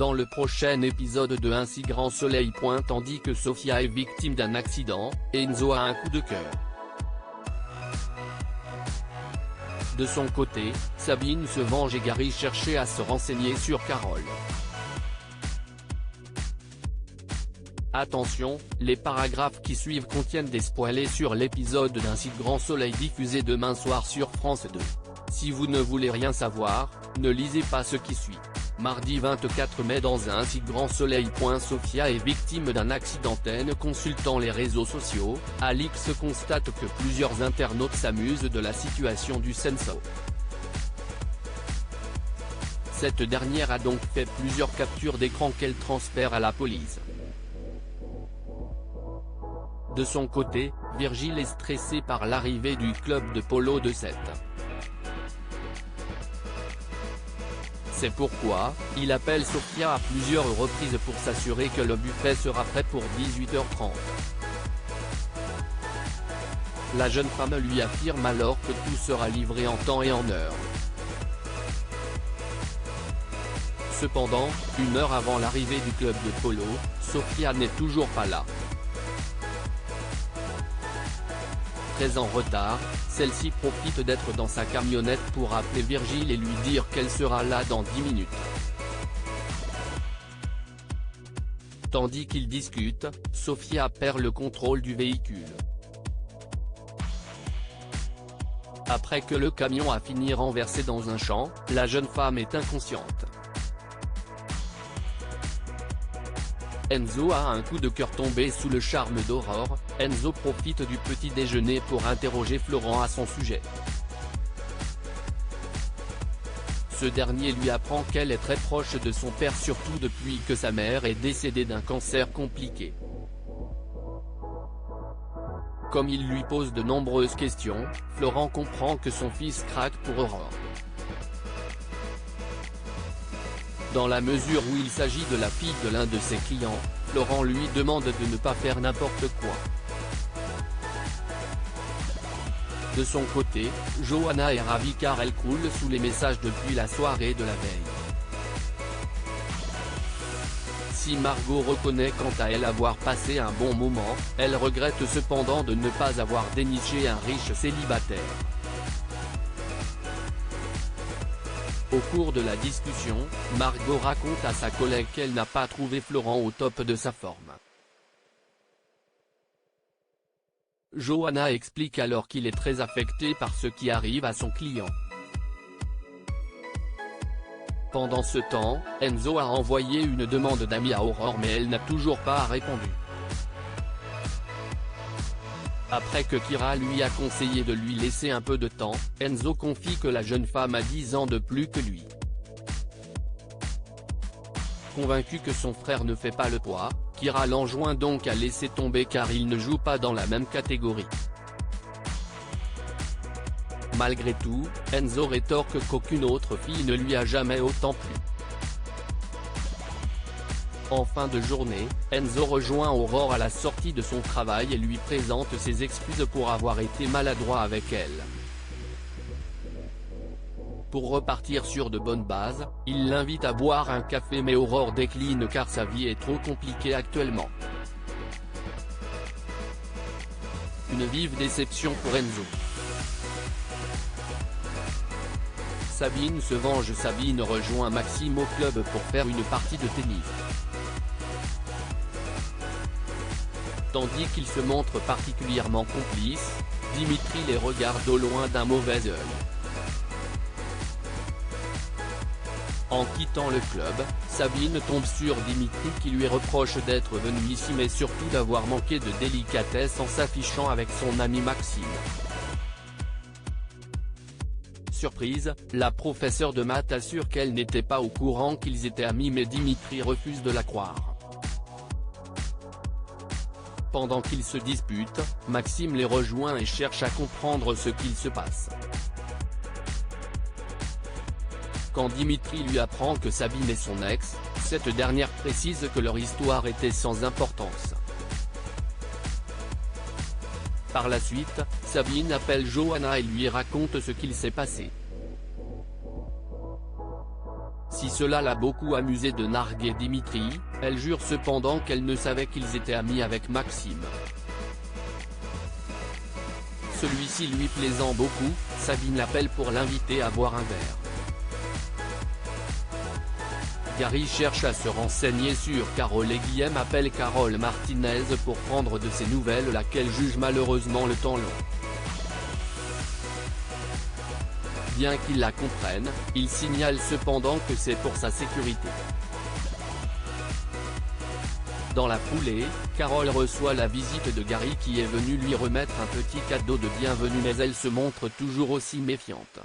dans le prochain épisode de Un si grand soleil. Tandis que Sofia est victime d'un accident, Enzo a un coup de cœur. De son côté, Sabine se venge et Gary cherchait à se renseigner sur Carole. Attention, les paragraphes qui suivent contiennent des spoilers sur l'épisode d'Un si grand soleil diffusé demain soir sur France 2. Si vous ne voulez rien savoir, ne lisez pas ce qui suit. Mardi 24 mai dans Un si grand soleil. Sofia est victime d'un accident. Consultant les réseaux sociaux, Alix constate que plusieurs internautes s'amusent de la situation du Senso. Cette dernière a donc fait plusieurs captures d'écran qu'elle transfère à la police. De son côté, Virgile est stressé par l'arrivée du club de polo de Sète. C'est pourquoi, il appelle Sofia à plusieurs reprises pour s'assurer que le buffet sera prêt pour 18h30. La jeune femme lui affirme alors que tout sera livré en temps et en heure. Cependant, une heure avant l'arrivée du club de polo, Sofia n'est toujours pas là. Très en retard, celle-ci profite d'être dans sa camionnette pour appeler Virgile et lui dire qu'elle sera là dans 10 minutes. Tandis qu'ils discutent, Sofia perd le contrôle du véhicule. Après que le camion a fini renversé dans un champ, la jeune femme est inconsciente. Enzo a un coup de cœur. Tombé sous le charme d'Aurore, Enzo profite du petit déjeuner pour interroger Florent à son sujet. Ce dernier lui apprend qu'elle est très proche de son père, surtout depuis que sa mère est décédée d'un cancer compliqué. Comme il lui pose de nombreuses questions, Florent comprend que son fils craque pour Aurore. Dans la mesure où il s'agit de la fille de l'un de ses clients, Florent lui demande de ne pas faire n'importe quoi. De son côté, Johanna est ravie car elle croule sous les messages depuis la soirée de la veille. Si Margot reconnaît quant à elle avoir passé un bon moment, elle regrette cependant de ne pas avoir déniché un riche célibataire. Au cours de la discussion, Margot raconte à sa collègue qu'elle n'a pas trouvé Florent au top de sa forme. Johanna explique alors qu'il est très affecté par ce qui arrive à son client. Pendant ce temps, Enzo a envoyé une demande d'amis à Aurore mais elle n'a toujours pas répondu. Après que Kira lui a conseillé de lui laisser un peu de temps, Enzo confie que la jeune femme a 10 ans de plus que lui. Convaincu que son frère ne fait pas le poids, Kira l'enjoint donc à laisser tomber car il ne joue pas dans la même catégorie. Malgré tout, Enzo rétorque qu'aucune autre fille ne lui a jamais autant plu. En fin de journée, Enzo rejoint Aurore à la sortie de son travail et lui présente ses excuses pour avoir été maladroit avec elle. Pour repartir sur de bonnes bases, il l'invite à boire un café mais Aurore décline car sa vie est trop compliquée actuellement. Une vive déception pour Enzo. Sabine se venge. Sabine rejoint Maxime au club pour faire une partie de tennis. Tandis qu'il se montre particulièrement complice, Dimitri les regarde au loin d'un mauvais œil. En quittant le club, Sabine tombe sur Dimitri qui lui reproche d'être venu ici mais surtout d'avoir manqué de délicatesse en s'affichant avec son ami Maxime. Surprise, la professeure de maths assure qu'elle n'était pas au courant qu'ils étaient amis mais Dimitri refuse de la croire. Pendant qu'ils se disputent, Maxime les rejoint et cherche à comprendre ce qu'il se passe. Quand Dimitri lui apprend que Sabine est son ex, cette dernière précise que leur histoire était sans importance. Par la suite, Sabine appelle Johanna et lui raconte ce qu'il s'est passé. Si cela l'a beaucoup amusé de narguer Dimitri, elle jure cependant qu'elle ne savait qu'ils étaient amis avec Maxime. Celui-ci lui plaisant beaucoup, Sabine l'appelle pour l'inviter à boire un verre. Gary cherche à se renseigner sur Carole et Guillaume appelle Carole Martinez pour prendre de ses nouvelles, laquelle juge malheureusement le temps long. Bien qu'il la comprenne, il signale cependant que c'est pour sa sécurité. Dans la foulée, Carole reçoit la visite de Gary qui est venu lui remettre un petit cadeau de bienvenue, mais elle se montre toujours aussi méfiante.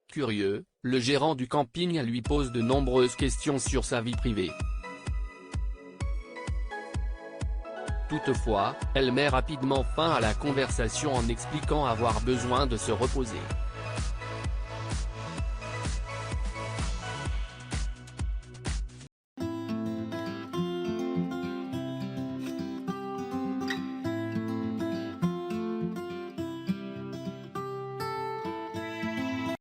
Curieux, le gérant du camping lui pose de nombreuses questions sur sa vie privée. Toutefois, elle met rapidement fin à la conversation en expliquant avoir besoin de se reposer.